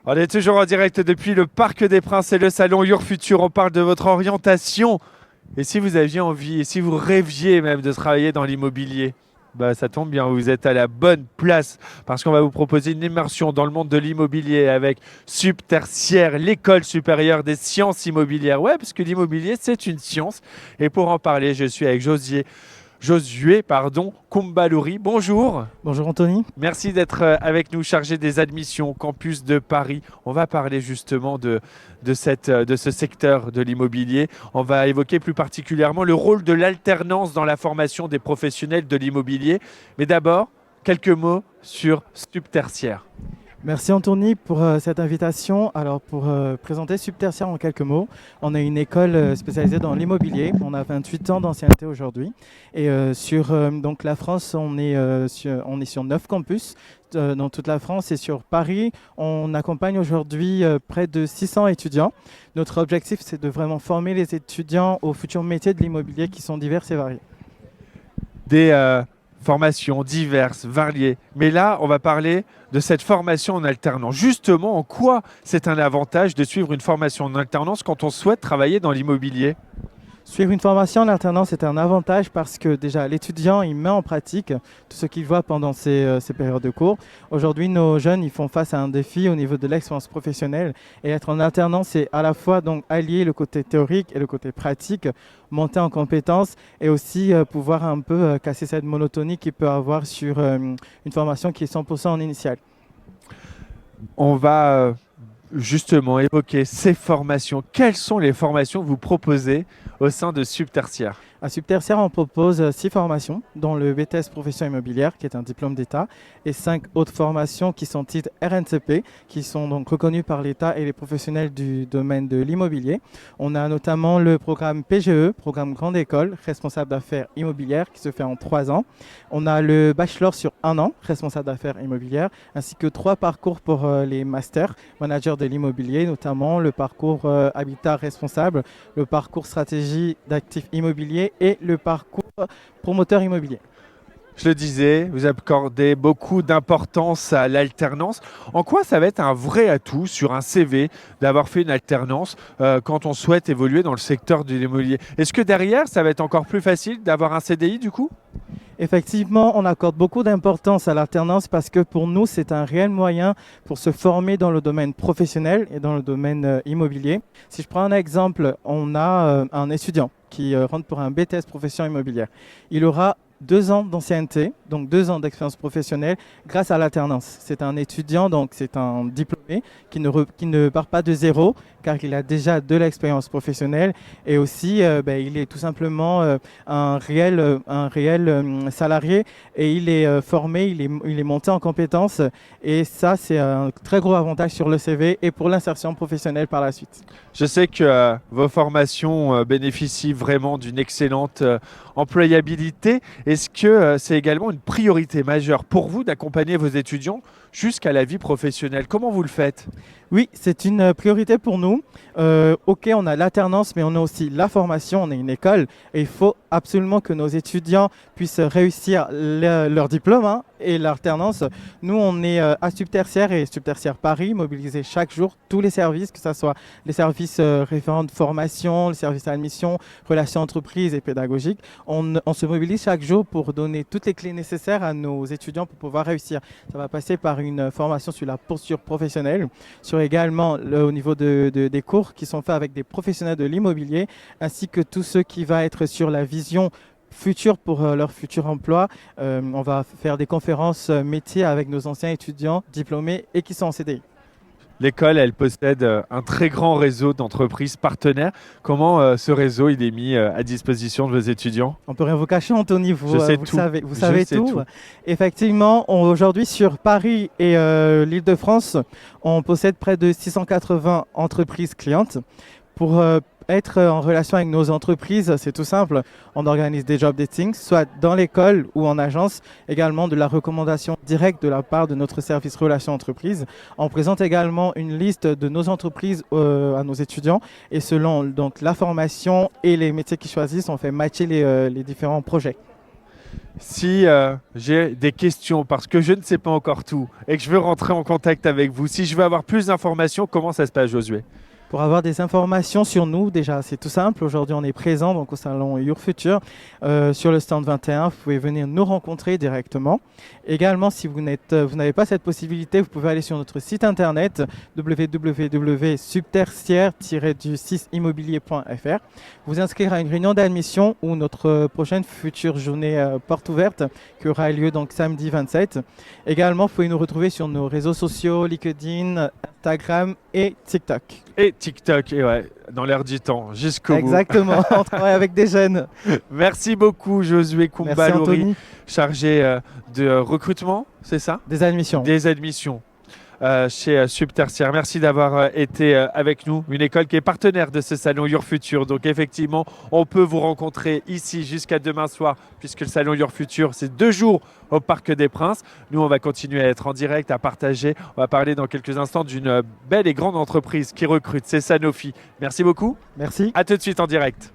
On est toujours en direct depuis le Parc des Princes et le salon Your Future. On parle de votre orientation. Et si vous aviez envie, et si vous rêviez même de travailler dans l'immobilier, bah, ça tombe bien, vous êtes à la bonne place parce qu'on va vous proposer une immersion dans le monde de l'immobilier avec Subtertiaire, l'école supérieure des sciences immobilières. Ouais, parce que l'immobilier, c'est une science. Et pour en parler, je suis avec Josué, Kumbalouri. Bonjour. Bonjour Anthony. Merci d'être avec nous, chargé des admissions au campus de Paris. On va parler justement de ce secteur de l'immobilier. On va évoquer plus particulièrement le rôle de l'alternance dans la formation des professionnels de l'immobilier. Mais d'abord, quelques mots sur Subtertiaire. Merci Anthony pour cette invitation. Alors pour présenter Subtertiaire en quelques mots, on est une école spécialisée dans l'immobilier. On a 28 ans d'ancienneté aujourd'hui. Et sur donc la France, on est sur 9 campus dans toute la France, et sur Paris, on accompagne aujourd'hui près de 600 étudiants. Notre objectif, c'est de vraiment former les étudiants aux futurs métiers de l'immobilier qui sont divers et variés. Des formations diverses, variées. Mais là, on va parler de cette formation en alternance. Justement, en quoi c'est un avantage de suivre une formation en alternance quand on souhaite travailler dans l'immobilier ? Suivre une formation en alternance est un avantage parce que déjà l'étudiant il met en pratique tout ce qu'il voit pendant ces périodes de cours. Aujourd'hui, nos jeunes ils font face à un défi au niveau de l'expérience professionnelle, et être en alternance c'est à la fois donc allier le côté théorique et le côté pratique, monter en compétences et aussi pouvoir un peu casser cette monotonie qu'il peut avoir sur une formation qui est 100% en initiale. On va justement évoquer ces formations. Quelles sont les formations que vous proposez au sein de Subtertiaire ? À Subtertiaire, on propose 6 formations, dont le BTS Profession Immobilière, qui est un diplôme d'État, et 5 autres formations qui sont titres RNCP, qui sont donc reconnus par l'État et les professionnels du domaine de l'immobilier. On a notamment le programme PGE, programme Grande École, responsable d'affaires immobilières, qui se fait en 3 ans. On a le bachelor sur 1 an, responsable d'affaires immobilières, ainsi que 3 parcours pour les masters, manager de l'immobilier, notamment le parcours habitat responsable, le parcours stratégie d'actifs immobiliers et le parcours promoteur immobilier. Je le disais, vous accordez beaucoup d'importance à l'alternance. En quoi ça va être un vrai atout sur un CV d'avoir fait une alternance quand on souhaite évoluer dans le secteur de l'immobilier ? Est-ce que derrière, ça va être encore plus facile d'avoir un CDI du coup ? Effectivement, on accorde beaucoup d'importance à l'alternance parce que pour nous, c'est un réel moyen pour se former dans le domaine professionnel et dans le domaine immobilier. Si je prends un exemple, on a un étudiant qui rentre pour un BTS Profession Immobilière. Il aura 2 ans d'ancienneté, donc 2 ans d'expérience professionnelle grâce à l'alternance. C'est un étudiant, donc c'est un diplômé qui ne part pas de zéro car il a déjà de l'expérience professionnelle, et aussi il est tout simplement un réel salarié, et il est formé, il est monté en compétences, et ça c'est un très gros avantage sur le CV et pour l'insertion professionnelle par la suite. Je sais que vos formations bénéficient vraiment d'une excellente employabilité. Est-ce que c'est également une priorité majeure pour vous d'accompagner vos étudiants jusqu'à la vie professionnelle ? Comment vous le faites ? Oui, c'est une priorité pour nous. Ok, on a l'alternance, mais on a aussi la formation, on est une école, et il faut absolument que nos étudiants puissent réussir leur diplôme et l'alternance. Nous, on est à Subtertiaire et Subtertiaire Paris, mobilisés chaque jour, tous les services, que ce soit les services référents de formation, les services d'admission, relations entreprises et pédagogiques. On se mobilise chaque jour pour donner toutes les clés nécessaires à nos étudiants pour pouvoir réussir. Ça va passer par une formation sur la posture professionnelle, sur également au niveau des cours qui sont faits avec des professionnels de l'immobilier, ainsi que tout ce qui va être sur la vision future pour leur futur emploi. On va faire des conférences métiers avec nos anciens étudiants diplômés et qui sont en CDI. L'école, elle possède un très grand réseau d'entreprises partenaires. Comment ce réseau il est mis à disposition de vos étudiants ? On peut rien vous cacher, Anthony, vous savez tout. Tout. Effectivement, aujourd'hui sur Paris et l'Île-de-France, on possède près de 680 entreprises clientes. Pour être en relation avec nos entreprises, c'est tout simple. On organise des job datings, soit dans l'école ou en agence. Également de la recommandation directe de la part de notre service relations entreprises. On présente également une liste de nos entreprises à nos étudiants. Et selon donc la formation et les métiers qu'ils choisissent, on fait matcher les différents projets. Si j'ai des questions parce que je ne sais pas encore tout et que je veux rentrer en contact avec vous, si je veux avoir plus d'informations, comment ça se passe, Josué? Pour avoir des informations sur nous, déjà, c'est tout simple. Aujourd'hui, on est présent donc, au salon Your Future sur le stand 21. Vous pouvez venir nous rencontrer directement. Également, si vous n'avez pas cette possibilité, vous pouvez aller sur notre site internet www.subtertiaire-du6immobilier.fr. Vous inscrire à une réunion d'admission ou notre prochaine future journée porte ouverte qui aura lieu donc samedi 27. Également, vous pouvez nous retrouver sur nos réseaux sociaux, LinkedIn, Instagram et TikTok. Et TikTok, et ouais, dans l'air du temps, jusqu'au bout. Exactement, on travaille avec des jeunes. Merci beaucoup, Josué Merci Kumbalori, Anthony. chargé de recrutement, c'est ça? Des admissions. Des admissions chez Subtertiaire. Merci d'avoir été avec nous, une école qui est partenaire de ce salon Your Future. Donc effectivement, on peut vous rencontrer ici jusqu'à demain soir, puisque le salon Your Future, c'est 2 jours au Parc des Princes. Nous, on va continuer à être en direct, à partager. On va parler dans quelques instants d'une belle et grande entreprise qui recrute, c'est Sanofi. Merci beaucoup. Merci. À tout de suite en direct.